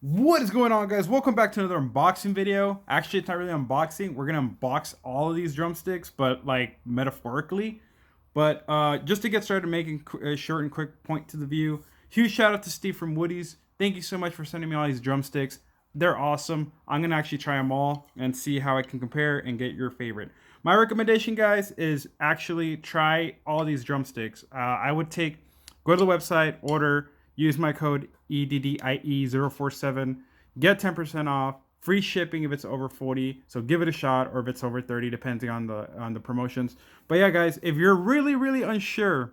What is going on, guys? Welcome back to another unboxing video. Actually, it's not really unboxing. We're gonna unbox all of these drumsticks, but like metaphorically. But just to get started, making a short and quick point to the view. Huge shout out to Steve from Woodies. Thank you so much for sending me all these drumsticks. They're awesome. I'm gonna actually try them all and see how I can compare and get your favorite. My recommendation, guys, is actually try all these drumsticks. I would go to the website, order, use my code EDDIE047, get 10% off, free shipping if it's over 40. So give it a shot, or if it's over 30, depending on the promotions. But yeah, guys, if you're really unsure,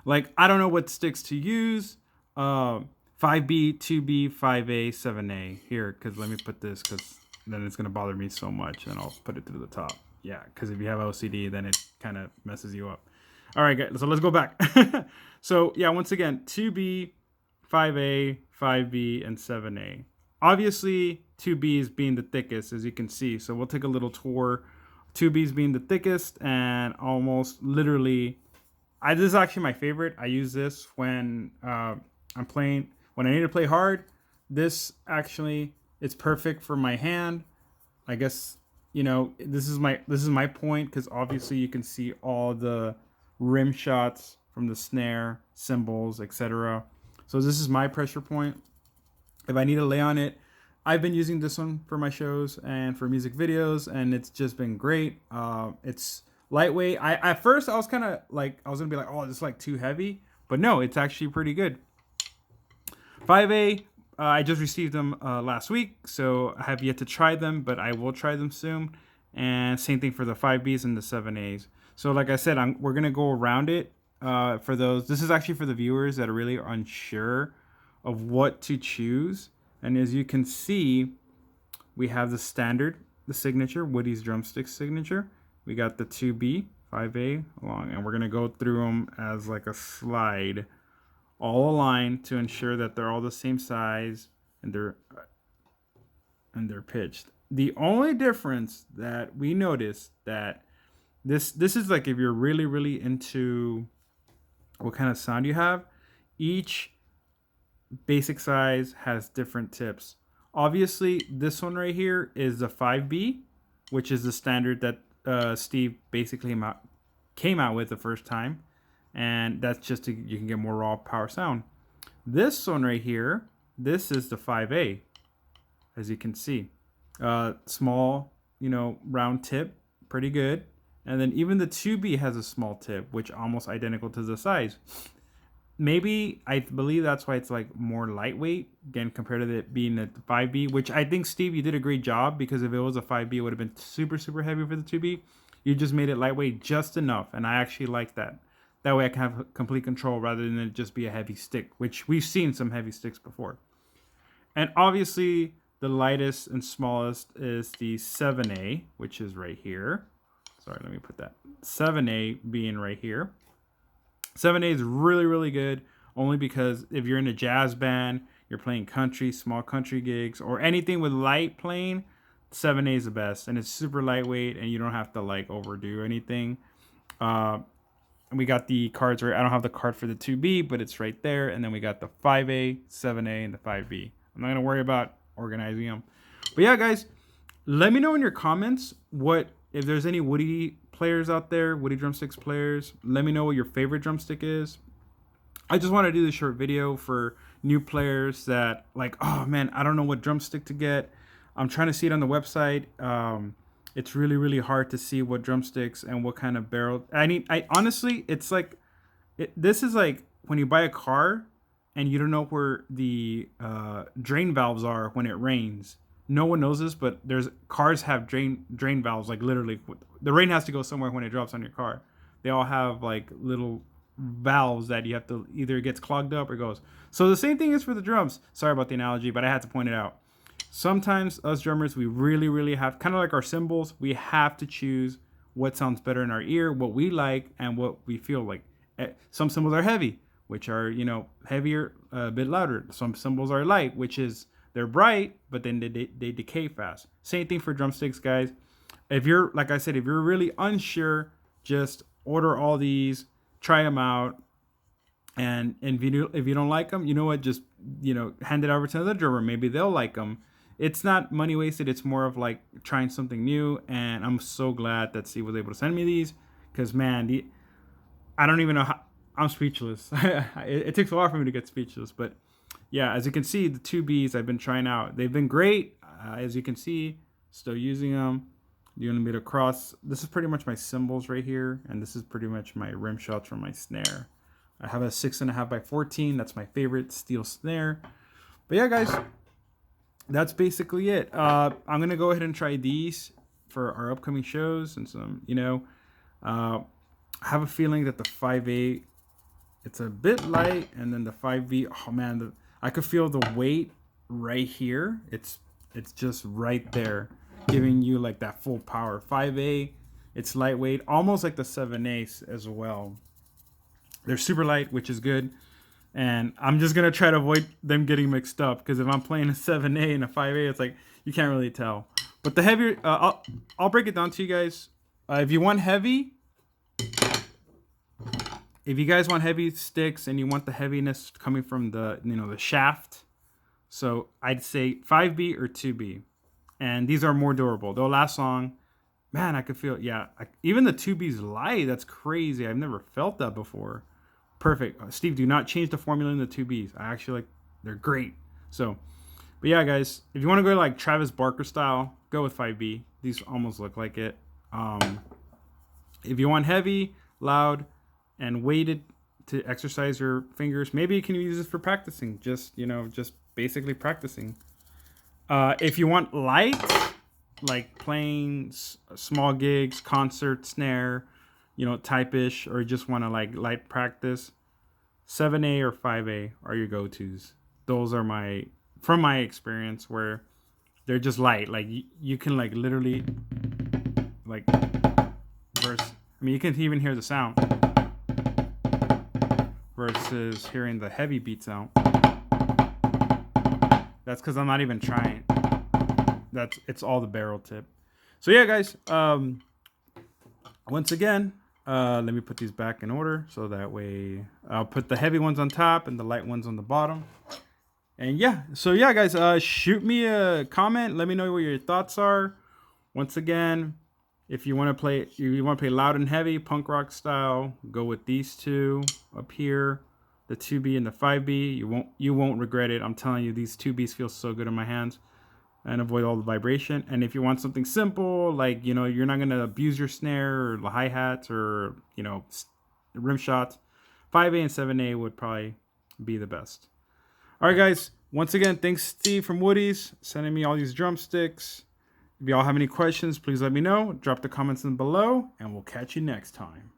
like I don't know what sticks to use, 5B, 2B, 5A, 7A here, because let me put this, because then it's gonna bother me so much, and I'll put it to the top. Yeah, because if you have OCD, then it kind of messes you up. All right, guys, so let's go back. So yeah, once again, 2B, 5A, 5B, and 7A. Obviously, 2B's being the thickest, as you can see. So we'll take a little tour. 2B's being the thickest, and almost literally, this is actually my favorite. I use this when I'm playing, when I need to play hard. This actually, it's perfect for my hand. I guess, this is my point, because obviously you can see all the rim shots from the snare, cymbals, etc. So this is my pressure point. If I need to lay on it, I've been using this one for my shows and for music videos, and it's just been great. It's lightweight. At first I was kind of like, I was gonna be like, oh, this is like too heavy, but no, it's actually pretty good. 5A, I just received them last week, so I have yet to try them, but I will try them soon. And same thing for the 5Bs and the 7As. So like I said, we're gonna go around it for those. This is actually for the viewers that are really unsure of what to choose. And as you can see, we have the standard, the signature, Woodies Drumsticks signature. We got the 2B, 5A along, and we're gonna go through them as like a slide, all aligned to ensure that they're all the same size and they're pitched. The only difference that we noticed that this is like, if you're really into what kind of sound you have, each basic size has different tips. Obviously, this one right here is the 5B, which is the standard that Steve basically came out with the first time, and that's just you can get more raw power sound. This one right here, this is the 5A, as you can see. Small, round tip, pretty good. And then even the 2B has a small tip, which almost identical to the size. Maybe I believe that's why it's like more lightweight, again, compared to it being a 5B, which I think, Steve, you did a great job, because if it was a 5B, it would have been super heavy for the 2B. You just made it lightweight just enough, and I actually like that. That way I can have complete control rather than it just be a heavy stick, which we've seen some heavy sticks before. And obviously, the lightest and smallest is the 7A, which is right here. Sorry, let me put that. 7A being right here. 7A is really good, only because if you're in a jazz band, you're playing country, small country gigs, or anything with light playing, 7A is the best. And it's super lightweight, and you don't have to like overdo anything. And we got the cards right. I don't have the card for the 2B, but it's right there. And then we got the 5A, 7A, and the 5B. I'm not going to worry about organizing them. But yeah, guys, let me know in your comments if there's any Woody players out there, Woody Drumsticks players. Let me know what your favorite drumstick is. I just want to do this short video for new players that like, oh man, I don't know what drumstick to get. I'm trying to see it on the website. It's really hard to see what drumsticks and what kind of barrel. I honestly, it's like, this is like when you buy a car and you don't know where the drain valves are when it rains. No one knows this, but cars have drain valves, like literally. The rain has to go somewhere when it drops on your car. They all have like little valves that you have to, either it gets clogged up or goes. So the same thing is for the drums. Sorry about the analogy, but I had to point it out. Sometimes us drummers, we really have, kind of like our cymbals, we have to choose what sounds better in our ear, what we like, and what we feel like. Some cymbals are heavy, which are, heavier, a bit louder. Some cymbals are light, which is, they're bright, but then they decay fast. Same thing for drumsticks, guys. If you're, like I said, if you're really unsure, just order all these, try them out, And if you don't like them, you know what? Just hand it over to another drummer. Maybe they'll like them. It's not money wasted. It's more of like trying something new. And I'm so glad that Steve was able to send me these because man, I don't even know how. I'm speechless. It takes a while for me to get speechless, but yeah, as you can see, the 2Bs I've been trying out, they've been great. As you can see, still using them. Doing a bit of cross. This is pretty much my cymbals right here, and this is pretty much my rim shots from my snare. I have a 6.5 by 14. That's my favorite steel snare. But yeah, guys, that's basically it. I'm gonna go ahead and try these for our upcoming shows and some. I have a feeling that the 5A, it's a bit light, and then the 5B. Oh man, I could feel the weight right here. It's just right there, giving you like that full power. 5A, it's lightweight, almost like the 7A as well. They're super light, which is good. And I'm just gonna try to avoid them getting mixed up because if I'm playing a 7A and a 5A, it's like you can't really tell. But the heavier, I'll break it down to you guys. If you want heavy, if you guys want heavy sticks and you want the heaviness coming from the the shaft, so I'd say 5B or 2B, and these are more durable. They'll last long. Man, I could feel even the 2B's light. That's crazy. I've never felt that before. Perfect. Steve, do not change the formula in the 2Bs. I actually they're great. So, but yeah, guys, if you want to go like Travis Barker style, go with 5B. These almost look like it. If you want heavy, loud, and weighted to exercise your fingers, maybe you can use this for practicing. Just basically practicing. If you want light, like playing small gigs, concert, snare, type-ish, or just want to like light practice, 7A or 5A are your go-tos. Those are from my experience, where they're just light. Like you can like literally like verse. I mean, you can even hear the sound versus hearing the heavy beat sound. That's because I'm not even trying. It's all the barrel tip. So yeah, guys. Once again, let me put these back in order so that way I'll put the heavy ones on top and the light ones on the bottom. And yeah, so yeah, guys, shoot me a comment. Let me know what your thoughts are. Once again, if you want to play loud and heavy, punk rock style, go with these two up here, the 2B and the 5B. You won't regret it. I'm telling you, these 2Bs feel so good in my hands. And avoid all the vibration. And if you want something simple, like you're not gonna abuse your snare or the hi-hats or rim shots, 5A and 7A would probably be the best. All right, guys, once again, thanks Steve from Woodies sending me all these drumsticks. If y'all have any questions, please let me know. Drop the comments in below, and we'll catch you next time.